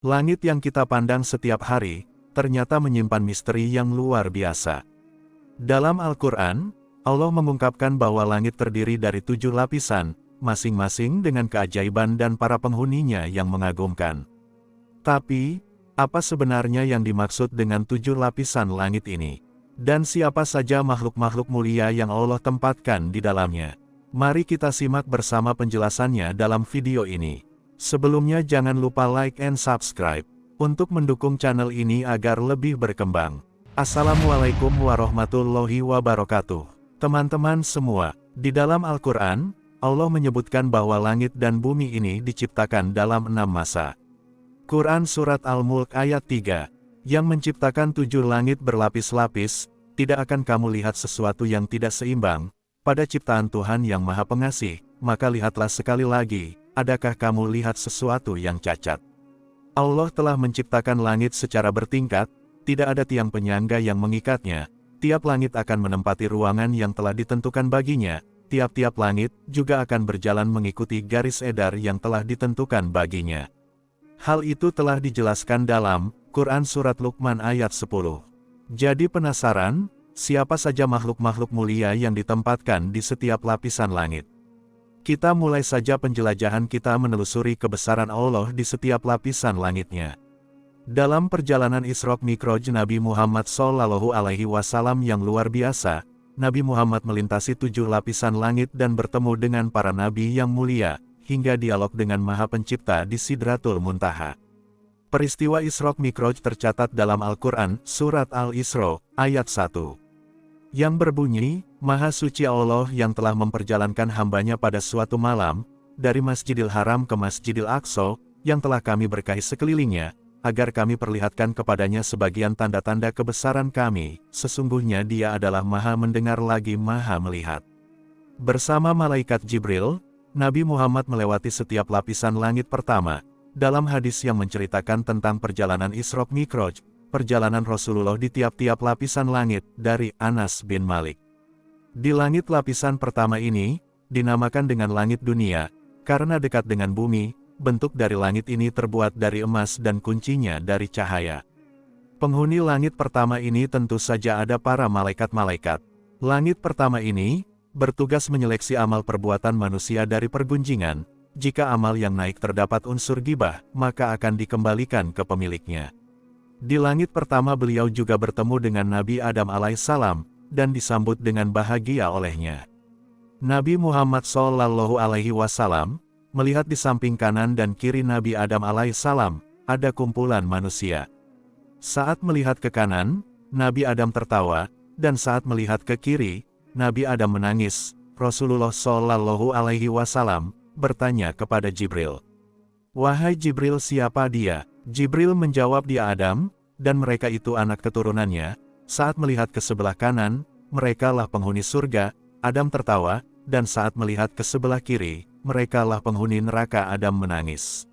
Langit yang kita pandang setiap hari, ternyata menyimpan misteri yang luar biasa. Dalam Al-Quran, Allah mengungkapkan bahwa langit terdiri dari 7 lapisan, masing-masing dengan keajaiban dan para penghuninya yang mengagumkan. Tapi, apa sebenarnya yang dimaksud dengan 7 lapisan langit ini? Dan siapa saja makhluk-makhluk mulia yang Allah tempatkan di dalamnya? Mari kita simak bersama penjelasannya dalam video ini. Sebelumnya jangan lupa like and subscribe, untuk mendukung channel ini agar lebih berkembang. Assalamualaikum warahmatullahi wabarakatuh. Teman-teman semua, di dalam Al-Quran, Allah menyebutkan bahwa langit dan bumi ini diciptakan dalam 6 masa. Quran Surat Al-Mulk ayat 3, yang menciptakan 7 langit berlapis-lapis, tidak akan kamu lihat sesuatu yang tidak seimbang, pada ciptaan Tuhan yang Maha Pengasih, maka lihatlah sekali lagi, adakah kamu lihat sesuatu yang cacat? Allah telah menciptakan langit secara bertingkat, tidak ada tiang penyangga yang mengikatnya, tiap langit akan menempati ruangan yang telah ditentukan baginya, tiap-tiap langit juga akan berjalan mengikuti garis edar yang telah ditentukan baginya. Hal itu telah dijelaskan dalam Quran Surat Luqman ayat 10. Jadi penasaran, siapa saja makhluk-makhluk mulia yang ditempatkan di setiap lapisan langit? Kita mulai saja penjelajahan kita menelusuri kebesaran Allah di setiap lapisan langitnya. Dalam perjalanan Isra Mi'raj Nabi Muhammad SAW yang luar biasa, Nabi Muhammad melintasi 7 lapisan langit dan bertemu dengan para nabi yang mulia, hingga dialog dengan Maha Pencipta di Sidratul Muntaha. Peristiwa Isra Mi'raj tercatat dalam Al-Quran, Surat Al-Isra, ayat 1. Yang berbunyi, Maha Suci Allah yang telah memperjalankan hambanya pada suatu malam, dari Masjidil Haram ke Masjidil Aqsa, yang telah kami berkahi sekelilingnya, agar kami perlihatkan kepadanya sebagian tanda-tanda kebesaran kami, sesungguhnya dia adalah Maha mendengar lagi Maha melihat. Bersama Malaikat Jibril, Nabi Muhammad melewati setiap lapisan langit pertama. Dalam hadis yang menceritakan tentang perjalanan Isra Mi'raj, perjalanan Rasulullah di tiap-tiap lapisan langit, dari Anas bin Malik. Di langit lapisan pertama ini, dinamakan dengan langit dunia, karena dekat dengan bumi, bentuk dari langit ini terbuat dari emas dan kuncinya dari cahaya. Penghuni langit pertama ini tentu saja ada para malaikat-malaikat. Langit pertama ini, bertugas menyeleksi amal perbuatan manusia dari pergunjingan. Jika amal yang naik terdapat unsur ghibah, maka akan dikembalikan ke pemiliknya. Di langit pertama beliau juga bertemu dengan Nabi Adam alaihissalam, dan disambut dengan bahagia olehnya. Nabi Muhammad SAW melihat di samping kanan dan kiri Nabi Adam alaihissalam, ada kumpulan manusia. Saat melihat ke kanan, Nabi Adam tertawa, dan saat melihat ke kiri, Nabi Adam menangis. Rasulullah SAW bertanya kepada Jibril, "Wahai Jibril, siapa dia?" Jibril menjawab, "Dia Adam, dan mereka itu anak keturunannya." Saat melihat ke sebelah kanan, merekalah penghuni surga. Adam tertawa, dan saat melihat ke sebelah kiri, merekalah penghuni neraka. Adam menangis.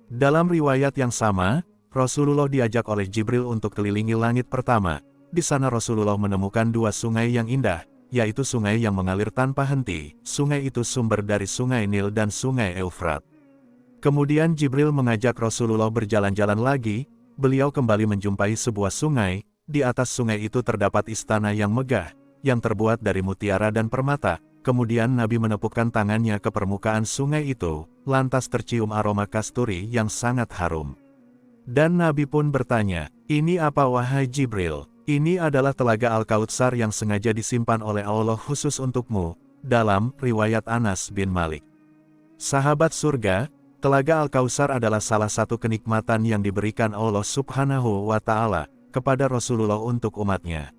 Dalam riwayat yang sama, Rasulullah diajak oleh Jibril untuk kelilingi langit pertama. Di sana Rasulullah menemukan 2 sungai yang indah, yaitu sungai yang mengalir tanpa henti. Sungai itu sumber dari sungai Nil dan sungai Eufrat. Kemudian Jibril mengajak Rasulullah berjalan-jalan lagi. Beliau kembali menjumpai sebuah sungai. Di atas sungai itu terdapat istana yang megah, yang terbuat dari mutiara dan permata. Kemudian Nabi menepukkan tangannya ke permukaan sungai itu, lantas tercium aroma kasturi yang sangat harum. Dan Nabi pun bertanya, "Ini apa wahai Jibril?" "Ini adalah telaga Al-Kautsar yang sengaja disimpan oleh Allah khusus untukmu," dalam riwayat Anas bin Malik. Sahabat surga, telaga Al-Kautsar adalah salah satu kenikmatan yang diberikan Allah Subhanahu wa Ta'ala kepada Rasulullah untuk umatnya.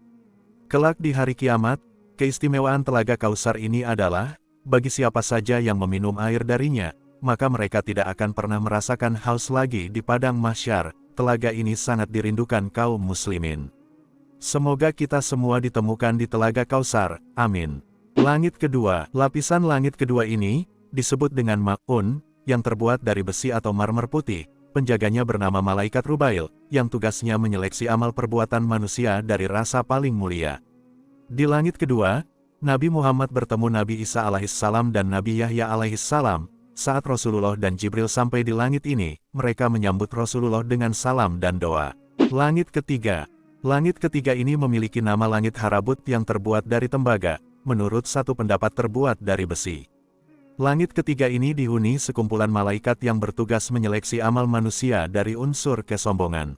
Kelak di hari kiamat, keistimewaan telaga Kautsar ini adalah, bagi siapa saja yang meminum air darinya, maka mereka tidak akan pernah merasakan haus lagi di padang mahsyar. Telaga ini sangat dirindukan kaum muslimin. Semoga kita semua ditemukan di telaga Kautsar, amin. Langit kedua, lapisan langit kedua ini, disebut dengan Ma'un, yang terbuat dari besi atau marmer putih. Penjaganya bernama Malaikat Rubail, yang tugasnya menyeleksi amal perbuatan manusia dari rasa paling mulia. Di langit kedua, Nabi Muhammad bertemu Nabi Isa alaihissalam dan Nabi Yahya alaihissalam. saat Rasulullah dan Jibril sampai di langit ini, mereka menyambut Rasulullah dengan salam dan doa. Langit ketiga. Langit ketiga ini memiliki nama langit Harabut yang terbuat dari tembaga, menurut satu pendapat terbuat dari besi. Langit ketiga ini dihuni sekumpulan malaikat yang bertugas menyeleksi amal manusia dari unsur kesombongan.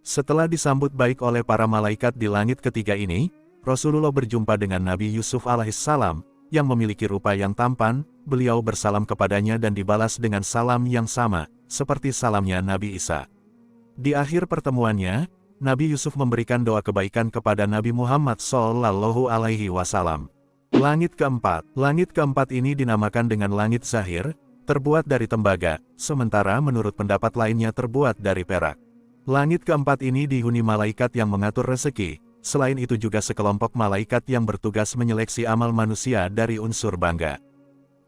Setelah disambut baik oleh para malaikat di langit ketiga ini, Rasulullah berjumpa dengan Nabi Yusuf alaihissalam, yang memiliki rupa yang tampan. Beliau bersalam kepadanya dan dibalas dengan salam yang sama, seperti salamnya Nabi Isa. Di akhir pertemuannya, Nabi Yusuf memberikan doa kebaikan kepada Nabi Muhammad Shallallahu Alaihi Wasallam. Langit keempat. Langit keempat ini dinamakan dengan langit Zahir, terbuat dari tembaga, sementara menurut pendapat lainnya terbuat dari perak. Langit keempat ini dihuni malaikat yang mengatur rezeki, selain itu juga sekelompok malaikat yang bertugas menyeleksi amal manusia dari unsur bangga.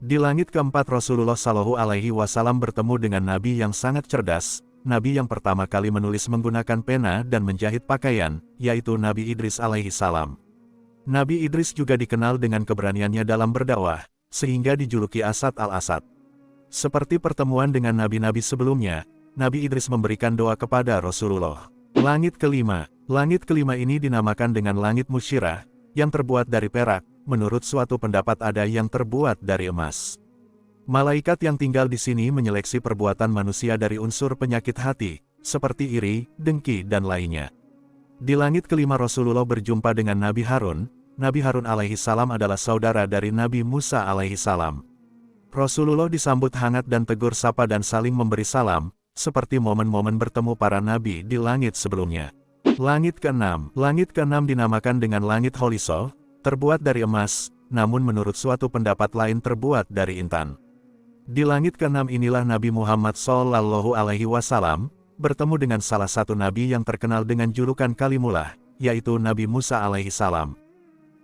Di langit keempat Rasulullah Shallallahu Alaihi Wasallam bertemu dengan Nabi yang sangat cerdas, Nabi yang pertama kali menulis menggunakan pena dan menjahit pakaian, yaitu Nabi Idris alaihi salam. Nabi Idris juga dikenal dengan keberaniannya dalam berdakwah, sehingga dijuluki Asad al-Asad. Seperti pertemuan dengan nabi-nabi sebelumnya, Nabi Idris memberikan doa kepada Rasulullah. Langit kelima. Langit kelima ini dinamakan dengan langit Musyirah, yang terbuat dari perak, menurut suatu pendapat ada yang terbuat dari emas. Malaikat yang tinggal di sini menyeleksi perbuatan manusia dari unsur penyakit hati, seperti iri, dengki dan lainnya. Di langit kelima Rasulullah berjumpa dengan Nabi Harun. Nabi Harun alaihi salam adalah saudara dari Nabi Musa alaihi salam. Rasulullah disambut hangat dan tegur sapa dan saling memberi salam, seperti momen-momen bertemu para nabi di langit sebelumnya. Langit keenam. Langit keenam dinamakan dengan langit Holisol, terbuat dari emas, namun menurut suatu pendapat lain terbuat dari intan. Di langit keenam inilah Nabi Muhammad Shallallahu Alaihi Wasallam bertemu dengan salah satu nabi yang terkenal dengan julukan Kalimullah, yaitu Nabi Musa alaihi salam.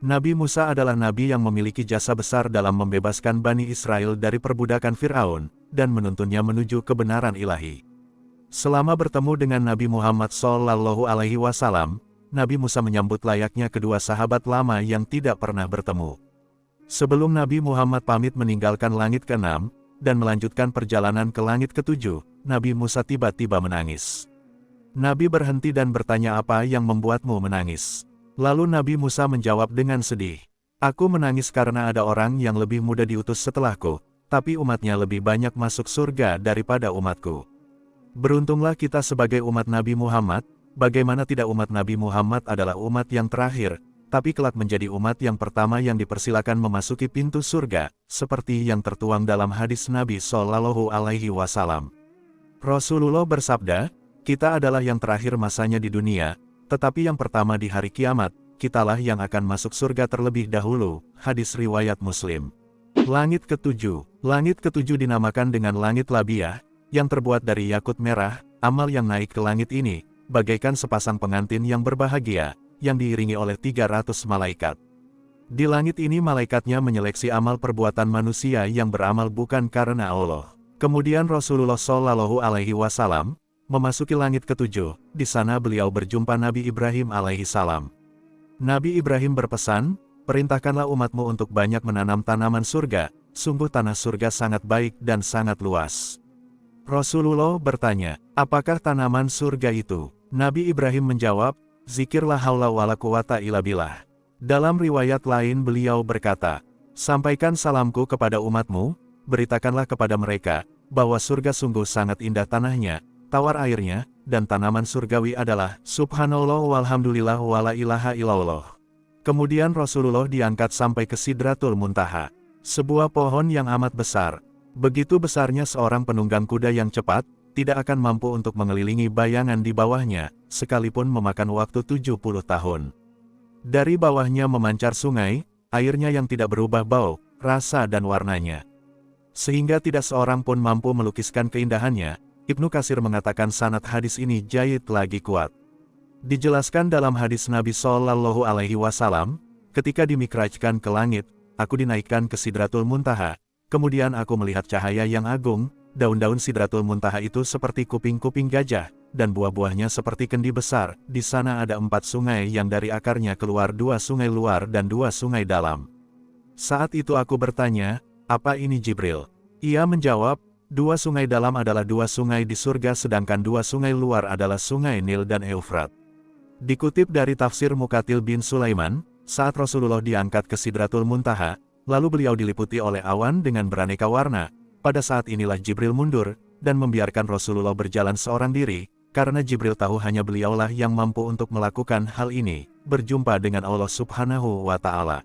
Nabi Musa adalah nabi yang memiliki jasa besar dalam membebaskan Bani Israel dari perbudakan Fir'aun, dan menuntunnya menuju kebenaran ilahi. Selama bertemu dengan Nabi Muhammad Shallallahu Alaihi Wasallam, Nabi Musa menyambut layaknya kedua sahabat lama yang tidak pernah bertemu. Sebelum Nabi Muhammad pamit meninggalkan langit keenam, dan melanjutkan perjalanan ke langit ketujuh, Nabi Musa tiba-tiba menangis. Nabi berhenti dan bertanya, apa yang membuatmu menangis? Lalu Nabi Musa menjawab dengan sedih, aku menangis karena ada orang yang lebih muda diutus setelahku, tapi umatnya lebih banyak masuk surga daripada umatku. Beruntunglah kita sebagai umat Nabi Muhammad, bagaimana tidak umat Nabi Muhammad adalah umat yang terakhir, tapi kelak menjadi umat yang pertama yang dipersilakan memasuki pintu surga, seperti yang tertuang dalam hadis Nabi Shallallahu Alaihi Wasallam. Rasulullah bersabda, kita adalah yang terakhir masanya di dunia, tetapi yang pertama di hari kiamat, kitalah yang akan masuk surga terlebih dahulu. Hadis riwayat Muslim. Langit ketujuh. Langit ketujuh dinamakan dengan langit Labiyah, yang terbuat dari yakut merah. Amal yang naik ke langit ini, bagaikan sepasang pengantin yang berbahagia, yang diiringi oleh 300 malaikat. Di langit ini malaikatnya menyeleksi amal perbuatan manusia yang beramal bukan karena Allah. Kemudian Rasulullah Shallallahu Alaihi Wasallam memasuki langit ketujuh. Di sana beliau berjumpa Nabi Ibrahim alaihi salam. Nabi Ibrahim berpesan, perintahkanlah umatmu untuk banyak menanam tanaman surga, sungguh tanah surga sangat baik dan sangat luas. Rasulullah bertanya, apakah tanaman surga itu? Nabi Ibrahim menjawab, zikirlah haula wala quwata illa billah. Dalam riwayat lain beliau berkata, sampaikan salamku kepada umatmu, beritakanlah kepada mereka, bahwa surga sungguh sangat indah tanahnya, tawar airnya, dan tanaman surgawi adalah subhanallah walhamdulillah wala ilaha illallah. Kemudian Rasulullah diangkat sampai ke Sidratul Muntaha, sebuah pohon yang amat besar. Begitu besarnya seorang penunggang kuda yang cepat, tidak akan mampu untuk mengelilingi bayangan di bawahnya, sekalipun memakan waktu 70 tahun. Dari bawahnya memancar sungai, airnya yang tidak berubah bau, rasa dan warnanya. Sehingga tidak seorang pun mampu melukiskan keindahannya. Ibnu Katsir mengatakan sanad hadis ini jayyid lagi kuat. Dijelaskan dalam hadis Nabi Shallallahu Alaihi Wasallam, ketika dimikrajkan ke langit, aku dinaikkan ke Sidratul Muntaha, kemudian aku melihat cahaya yang agung, daun-daun Sidratul Muntaha itu seperti kuping-kuping gajah, dan buah-buahnya seperti kendi besar. Di sana ada 4 sungai yang dari akarnya keluar 2 sungai luar dan 2 sungai dalam. Saat itu aku bertanya, apa ini Jibril? Ia menjawab, dua sungai dalam adalah dua sungai di surga sedangkan dua sungai luar adalah sungai Nil dan Eufrat. Dikutip dari tafsir Muqatil bin Sulaiman, saat Rasulullah diangkat ke Sidratul Muntaha, lalu beliau diliputi oleh awan dengan beraneka warna. Pada saat inilah Jibril mundur, dan membiarkan Rasulullah berjalan seorang diri, karena Jibril tahu hanya beliaulah yang mampu untuk melakukan hal ini, berjumpa dengan Allah Subhanahu wa Ta'ala.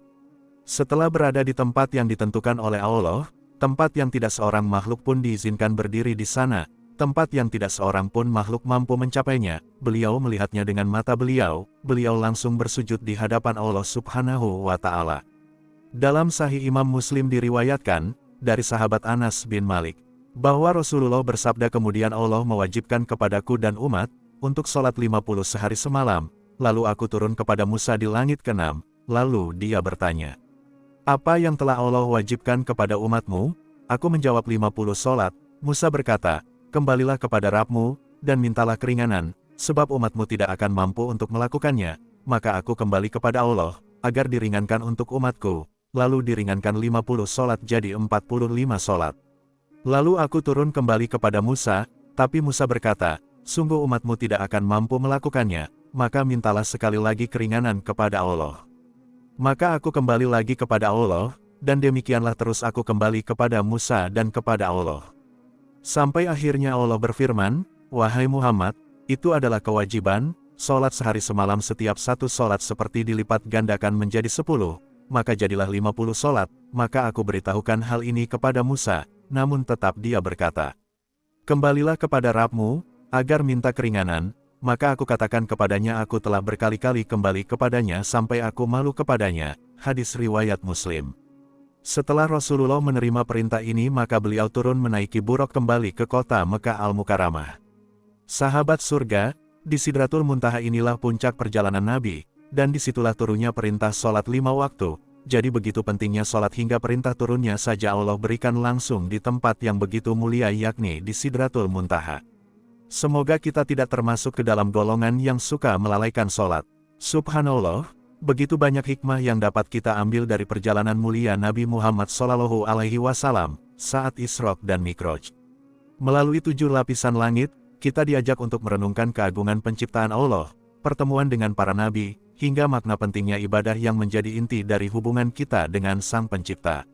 Setelah berada di tempat yang ditentukan oleh Allah, tempat yang tidak seorang makhluk pun diizinkan berdiri di sana, tempat yang tidak seorang pun makhluk mampu mencapainya, beliau melihatnya dengan mata beliau langsung bersujud di hadapan Allah Subhanahu wa Ta'ala. Dalam Sahih Imam Muslim diriwayatkan, dari sahabat Anas bin Malik, bahwa Rasulullah bersabda kemudian Allah mewajibkan kepadaku dan umat, untuk sholat 50 sehari semalam, lalu aku turun kepada Musa di langit ke-6, lalu dia bertanya, apa yang telah Allah wajibkan kepada umatmu? Aku menjawab 50 sholat. Musa berkata, kembalilah kepada Rabbmu, dan mintalah keringanan, sebab umatmu tidak akan mampu untuk melakukannya. Maka aku kembali kepada Allah, agar diringankan untuk umatku. Lalu diringankan 50 sholat jadi 45 sholat. Lalu aku turun kembali kepada Musa, tapi Musa berkata, sungguh umatmu tidak akan mampu melakukannya, maka mintalah sekali lagi keringanan kepada Allah. Maka aku kembali lagi kepada Allah, dan demikianlah terus aku kembali kepada Musa dan kepada Allah. Sampai akhirnya Allah berfirman, wahai Muhammad, itu adalah kewajiban, sholat sehari semalam setiap satu sholat seperti dilipat gandakan menjadi 10, maka jadilah 50 sholat, maka aku beritahukan hal ini kepada Musa, namun tetap dia berkata, kembalilah kepada Rabbmu, agar minta keringanan. Maka aku katakan kepadanya aku telah berkali-kali kembali kepadanya sampai aku malu kepadanya. Hadis riwayat Muslim. Setelah Rasulullah menerima perintah ini maka beliau turun menaiki buruk kembali ke kota Mekah Al-Mukarramah. Sahabat surga, di Sidratul Muntaha inilah puncak perjalanan Nabi, dan disitulah turunnya perintah sholat 5 waktu. Jadi begitu pentingnya sholat hingga perintah turunnya saja Allah berikan langsung di tempat yang begitu mulia yakni di Sidratul Muntaha. Semoga kita tidak termasuk ke dalam golongan yang suka melalaikan sholat. Subhanallah, begitu banyak hikmah yang dapat kita ambil dari perjalanan mulia Nabi Muhammad SAW saat Isra dan Mi'raj. Melalui 7 lapisan langit, kita diajak untuk merenungkan keagungan penciptaan Allah, pertemuan dengan para nabi, hingga makna pentingnya ibadah yang menjadi inti dari hubungan kita dengan Sang Pencipta.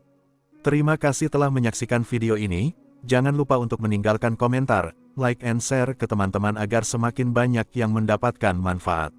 Terima kasih telah menyaksikan video ini. Jangan lupa untuk meninggalkan komentar, like and share ke teman-teman agar semakin banyak yang mendapatkan manfaat.